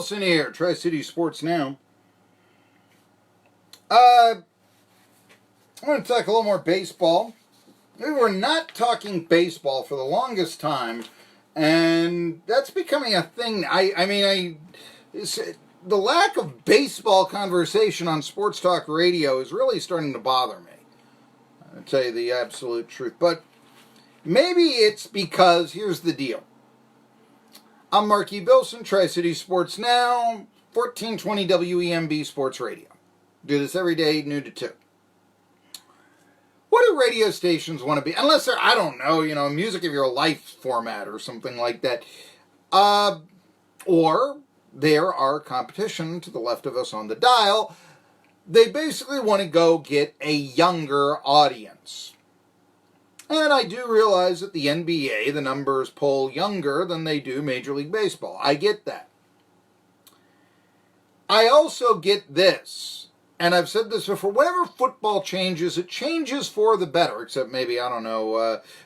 Billson here, Tri-City Sports Now. I'm going to talk a little more baseball. We were not talking baseball for the longest time, and that's becoming a thing. The lack of baseball conversation on sports talk radio is really starting to bother me. I'll tell you the absolute truth. But maybe it's because, here's the deal. I'm Marky Billson, Tri-City Sports Now, 1420 WEMB Sports Radio. Do this every day, noon to 2. What do radio stations want to be? Unless they're, I don't know, music of your life format or something like that. Or there are competition to the left of us on the dial. They basically want to go get a younger audience. And I do realize that the NBA, the numbers poll younger than they do Major League Baseball. I get that. I also get this, and I've said this before, whenever football changes, it changes for the better, except maybe,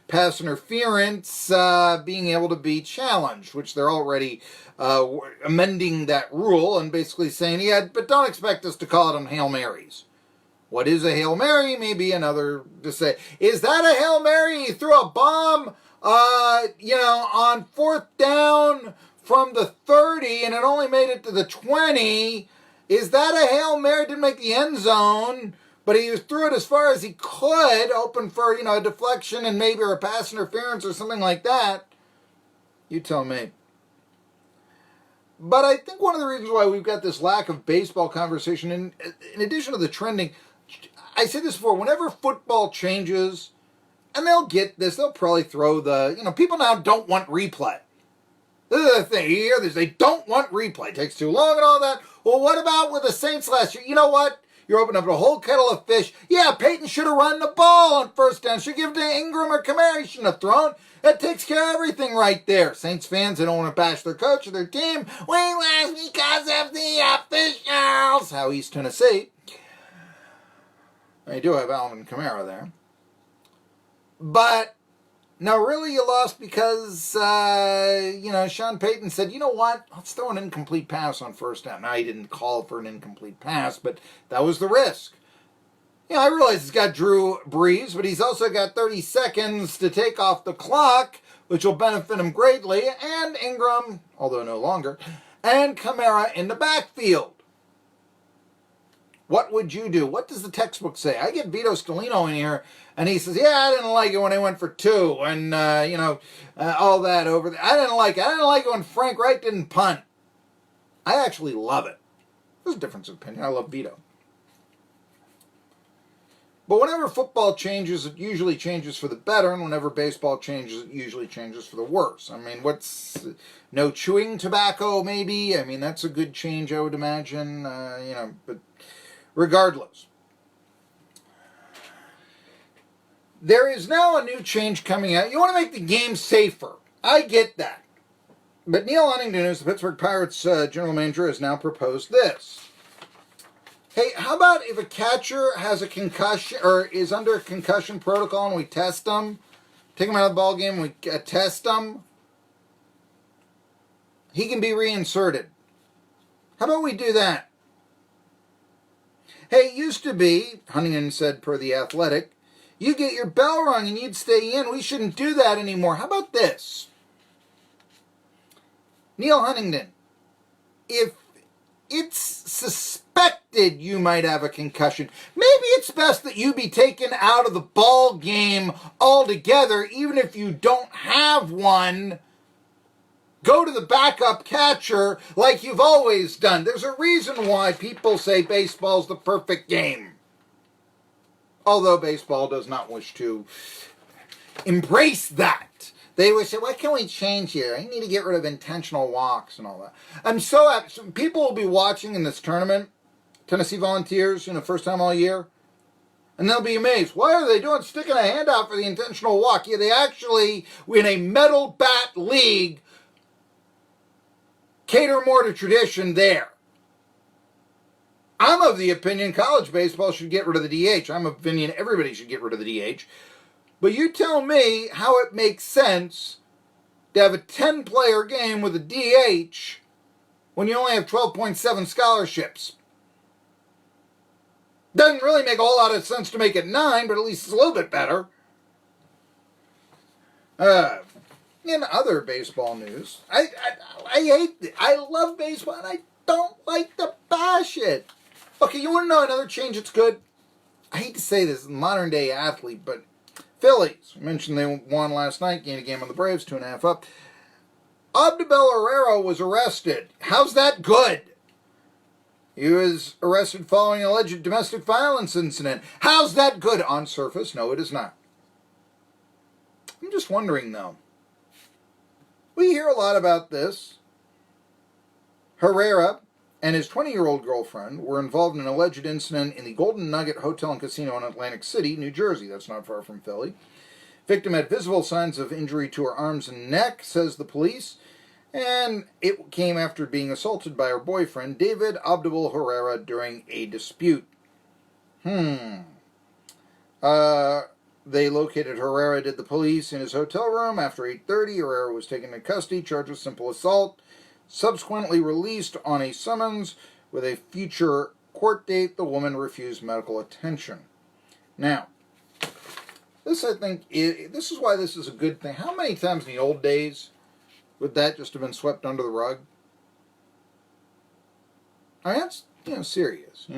pass interference being able to be challenged, which they're already amending that rule and basically saying, yeah, but don't expect us to call it on Hail Marys. What is a Hail Mary? Maybe another to say, is that a Hail Mary? He threw a bomb, on fourth down from the 30 and it only made it to the 20. Is that a Hail Mary? Didn't make the end zone, but he threw it as far as he could, open for, a deflection and maybe a pass interference or something like that. You tell me. But I think one of the reasons why we've got this lack of baseball conversation, in addition to the trending, I said this before, whenever football changes, and they'll get this, they'll probably throw people now don't want replay. This is the thing, you hear this, they don't want replay, it takes too long and all that. Well, what about with the Saints last year? You know what? You're opening up a whole kettle of fish. Yeah, Peyton should have run the ball on first down. Should give it to Ingram or Kamara. He shouldn't have thrown. That takes care of everything right there. Saints fans, they don't want to bash their coach or their team. We lost because of the officials. How East Tennessee. They do have Alvin Kamara there. But, no, really you lost because, Sean Payton said, you know what? Let's throw an incomplete pass on first down. Now, he didn't call for an incomplete pass, but that was the risk. I realize he's got Drew Brees, but he's also got 30 seconds to take off the clock, which will benefit him greatly, and Ingram, although no longer, and Kamara in the backfield. What would you do? What does the textbook say? I get Vito Scalino in here, and he says, yeah, I didn't like it when they went for 2, and, all that over there. I didn't like it. I didn't like it when Frank Wright didn't punt. I actually love it. There's a difference of opinion. I love Vito. But whenever football changes, it usually changes for the better, and whenever baseball changes, it usually changes for the worse. What's no chewing tobacco, maybe? That's a good change, I would imagine, but regardless. There is now a new change coming out. You want to make the game safer. I get that. But Neil Huntington, who's the Pittsburgh Pirates general manager, has now proposed this. Hey, how about if a catcher has a concussion or is under a concussion protocol and we test them, take him out of the ball game, we test him, he can be reinserted. How about we do that? Hey, it used to be, Huntington said per The Athletic, you get your bell rung and you'd stay in. We shouldn't do that anymore. How about this? Neil Huntington, if it's suspected you might have a concussion, maybe it's best that you be taken out of the ball game altogether, even if you don't have one. Go to the backup catcher like you've always done. There's a reason why people say baseball's the perfect game. Although baseball does not wish to embrace that. They would say, what can we change here? I need to get rid of intentional walks and all that. I'm so happy. People will be watching in this tournament, Tennessee Volunteers, first time all year, and they'll be amazed. Why are they doing sticking a hand out for the intentional walk? Yeah, they actually, in a metal bat league, cater more to tradition there. I'm of the opinion college baseball should get rid of the DH. I'm of the opinion everybody should get rid of the DH. But you tell me how it makes sense to have a 10-player game with a DH when you only have 12.7 scholarships. Doesn't really make a whole lot of sense to make it 9, but at least it's a little bit better. In other baseball news, I love baseball, and I don't like to bash it. Okay, you want to know another change that's good? I hate to say this, modern day athlete, but Phillies. I mentioned they won last night, gained a game on the Braves, 2.5 up. Abdubel Herrera was arrested. How's that good? He was arrested following an alleged domestic violence incident. How's that good? On surface, no, it is not. I'm just wondering, though. We hear a lot about this. Herrera and his 20-year-old girlfriend were involved in an alleged incident in the Golden Nugget Hotel and Casino in Atlantic City, New Jersey. That's not far from Philly. Victim had visible signs of injury to her arms and neck, says the police, and it came after being assaulted by her boyfriend, David Abdubel Herrera, during a dispute. They located Herrera, did the police, in his hotel room. After 8:30, Herrera was taken into custody, charged with simple assault, subsequently released on a summons with a future court date. The woman refused medical attention. Now, this, I think, this is why this is a good thing. How many times in the old days would that just have been swept under the rug? I mean, that's, serious,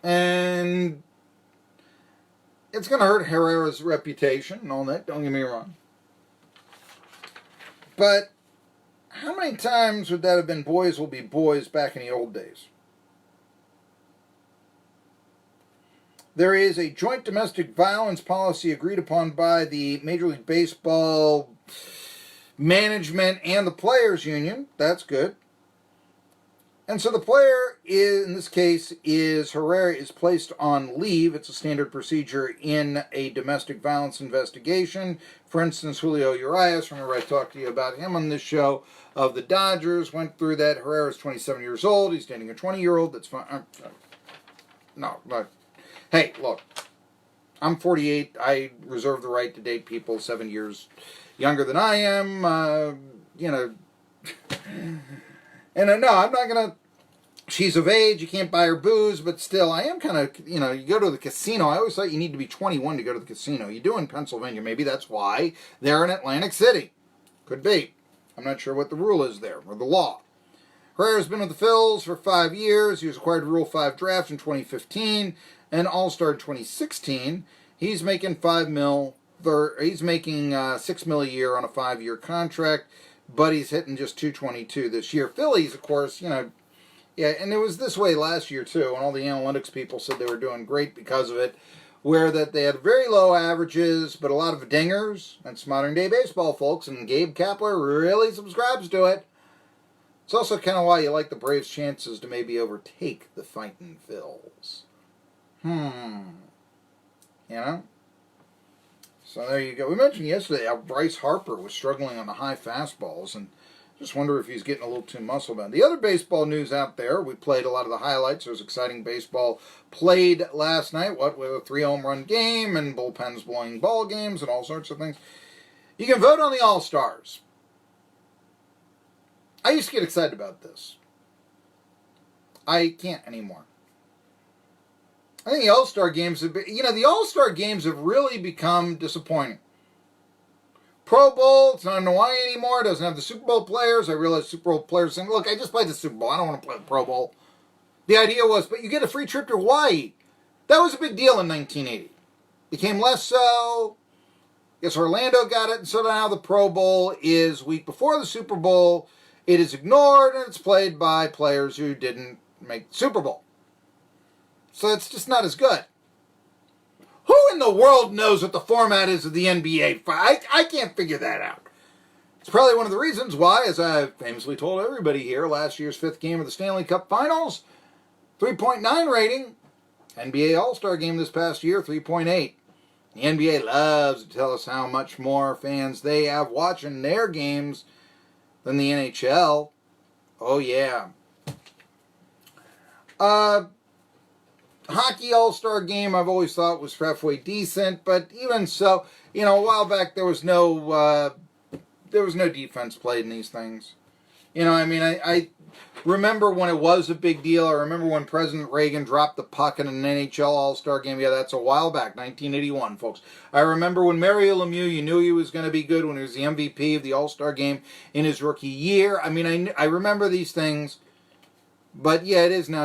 And it's going to hurt Herrera's reputation and all that, don't get me wrong. But how many times would that have been boys will be boys back in the old days? There is a joint domestic violence policy agreed upon by the Major League Baseball management and the players' union. That's good. And so the player, in this case, Herrera is placed on leave. It's a standard procedure in a domestic violence investigation. For instance, Julio Urias, remember I talked to you about him on this show, of the Dodgers, went through that. Herrera's 27 years old. He's dating a 20-year-old. That's fine. No. Hey, look, I'm 48. I reserve the right to date people 7 years younger than I am. And no, I'm not going to, she's of age, you can't buy her booze, but still, I am kind of, you go to the casino. I always thought you need to be 21 to go to the casino. You do in Pennsylvania. Maybe that's why they're in Atlantic City. Could be. I'm not sure what the rule is there, or the law. Herrera's been with the Phils for 5 years. He was acquired to Rule 5 draft in 2015, and All-Star in 2016. He's making $5 million. He's making $6 million a year on a 5-year contract. But he's hitting just 222 this year. Phillies, of course, and it was this way last year too, and all the analytics people said they were doing great because of it, where that they had very low averages, but a lot of dingers. That's modern day baseball, folks, and Gabe Kapler really subscribes to it. It's also kind of why you like the Braves' chances to maybe overtake the fighting Phils. So there you go. We mentioned yesterday how Bryce Harper was struggling on the high fastballs, and just wonder if he's getting a little too muscle-bound. The other baseball news out there, we played a lot of the highlights. There was exciting baseball played last night, with a 3-home-run game and bullpens blowing ball games and all sorts of things. You can vote on the All-Stars. I used to get excited about this. I can't anymore. I think the All-Star games have been, the All-Star games have really become disappointing. Pro Bowl, it's not in Hawaii anymore. It doesn't have the Super Bowl players. I realize Super Bowl players saying, look, I just played the Super Bowl. I don't want to play the Pro Bowl. The idea was, but you get a free trip to Hawaii. That was a big deal in 1980. Became less so. I guess Orlando got it, and so now the Pro Bowl is week before the Super Bowl. It is ignored, and it's played by players who didn't make the Super Bowl. So it's just not as good. Who in the world knows what the format is of the NBA? I can't figure that out. It's probably one of the reasons why, as I famously told everybody here, last year's 5th game of the Stanley Cup Finals, 3.9 rating. NBA All-Star game this past year, 3.8. The NBA loves to tell us how much more fans they have watching their games than the NHL. Oh, yeah. Hockey All-Star game I've always thought was halfway decent, but even so, a while back there was no defense played in these things. You know, I mean, I remember when it was a big deal. I remember when President Reagan dropped the puck in an NHL All-Star game. Yeah, that's a while back, 1981, folks. I remember when Mario Lemieux, you knew he was going to be good when he was the MVP of the All-Star game in his rookie year. I mean, I remember these things, but yeah, it is now